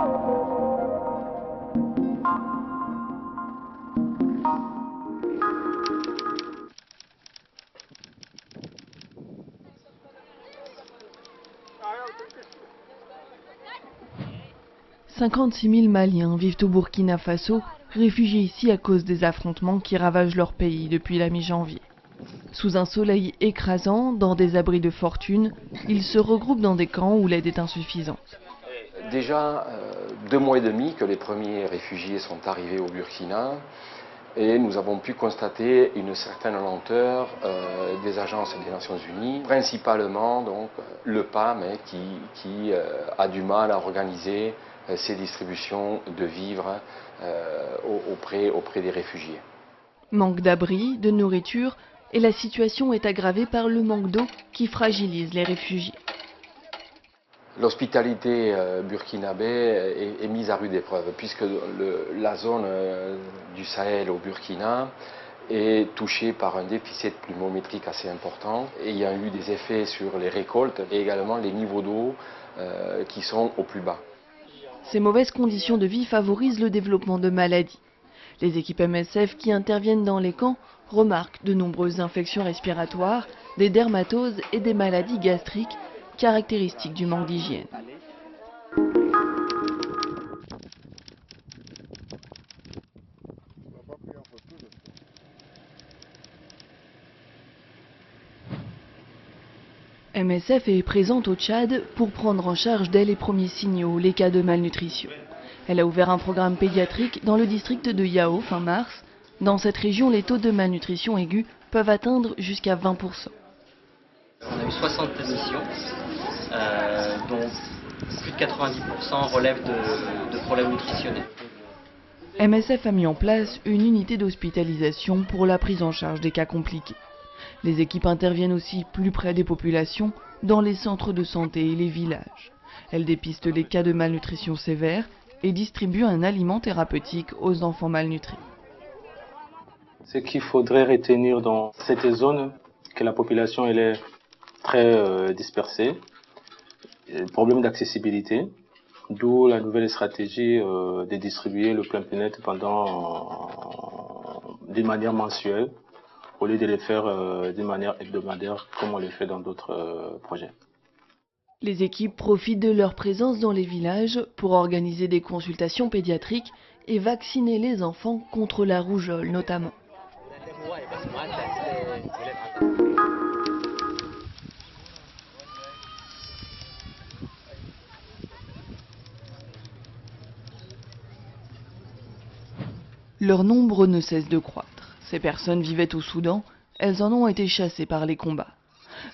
« 56 000 Maliens vivent au Burkina Faso, réfugiés ici à cause des affrontements qui ravagent leur pays depuis la mi-janvier. Sous un soleil écrasant, dans des abris de fortune, ils se regroupent dans des camps où l'aide est insuffisante. Déjà 2 mois et demi que les premiers réfugiés sont arrivés au Burkina et nous avons pu constater une certaine lenteur des agences des Nations Unies, principalement donc le PAM qui a du mal à organiser ces distributions de vivres auprès des réfugiés. Manque d'abri, de nourriture, et la situation est aggravée par le manque d'eau qui fragilise les réfugiés. L'hospitalité burkinabé est mise à rude épreuve puisque la zone du Sahel au Burkina est touchée par un déficit pluviométrique assez important et il y a eu des effets sur les récoltes et également les niveaux d'eau qui sont au plus bas. Ces mauvaises conditions de vie favorisent le développement de maladies. Les équipes MSF qui interviennent dans les camps remarquent de nombreuses infections respiratoires, des dermatoses et des maladies gastriques caractéristiques du manque d'hygiène. MSF est présente au Tchad pour prendre en charge dès les premiers signaux les cas de malnutrition. Elle a ouvert un programme pédiatrique dans le district de Yao fin mars. Dans cette région, les taux de malnutrition aiguë peuvent atteindre jusqu'à 20%. On a eu 60 missions, dont plus de 90% relèvent de problèmes nutritionnels. MSF a mis en place une unité d'hospitalisation pour la prise en charge des cas compliqués. Les équipes interviennent aussi plus près des populations, dans les centres de santé et les villages. Elles dépistent les cas de malnutrition sévère et distribuent un aliment thérapeutique aux enfants malnutris. Ce qu'il faudrait retenir dans cette zone, que la population elle est très dispersée, problème d'accessibilité, d'où la nouvelle stratégie de distribuer le plein bien-être d'une manière mensuelle, au lieu de le faire d'une manière hebdomadaire comme on le fait dans d'autres projets. Les équipes profitent de leur présence dans les villages pour organiser des consultations pédiatriques et vacciner les enfants contre la rougeole notamment. Leur nombre ne cesse de croître. Ces personnes vivaient au Soudan, elles en ont été chassées par les combats.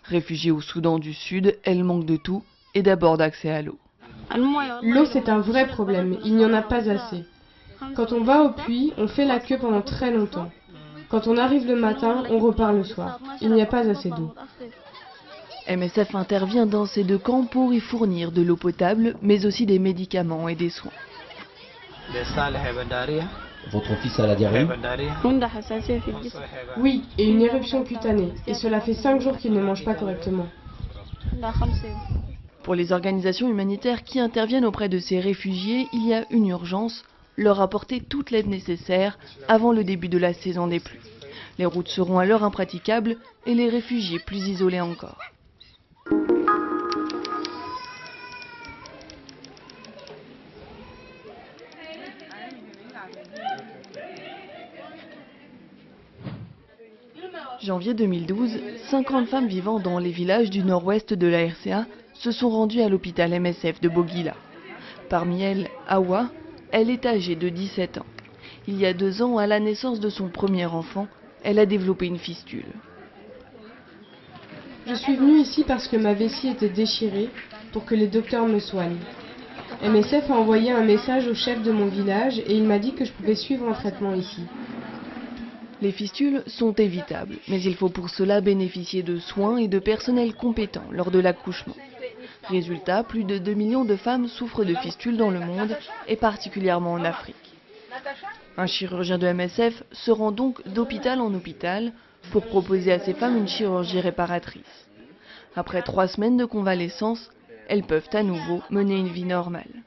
Réfugiées au Soudan du Sud, elles manquent de tout et d'abord d'accès à l'eau. L'eau, c'est un vrai problème, il n'y en a pas assez. Quand on va au puits, on fait la queue pendant très longtemps. Quand on arrive le matin, on repart le soir. Il n'y a pas assez d'eau. MSF intervient dans ces 2 camps pour y fournir de l'eau potable, mais aussi des médicaments et des soins. Votre fils a la diarrhée? Oui, et une éruption cutanée. Et cela fait 5 jours qu'il ne mange pas correctement. Pour les organisations humanitaires qui interviennent auprès de ces réfugiés, il y a une urgence, leur apporter toute l'aide nécessaire avant le début de la saison des pluies. Les routes seront alors impraticables et les réfugiés plus isolés encore. Janvier 2012, 50 femmes vivant dans les villages du nord-ouest de la RCA se sont rendues à l'hôpital MSF de Bogila. Parmi elles, Awa, elle est âgée de 17 ans. Il y a 2 ans, à la naissance de son premier enfant, elle a développé une fistule. Je suis venue ici parce que ma vessie était déchirée, pour que les docteurs me soignent. MSF a envoyé un message au chef de mon village et il m'a dit que je pouvais suivre un traitement ici. Les fistules sont évitables, mais il faut pour cela bénéficier de soins et de personnel compétent lors de l'accouchement. Résultat, plus de 2 millions de femmes souffrent de fistules dans le monde, et particulièrement en Afrique. Un chirurgien de MSF se rend donc d'hôpital en hôpital pour proposer à ces femmes une chirurgie réparatrice. Après 3 semaines de convalescence, elles peuvent à nouveau mener une vie normale.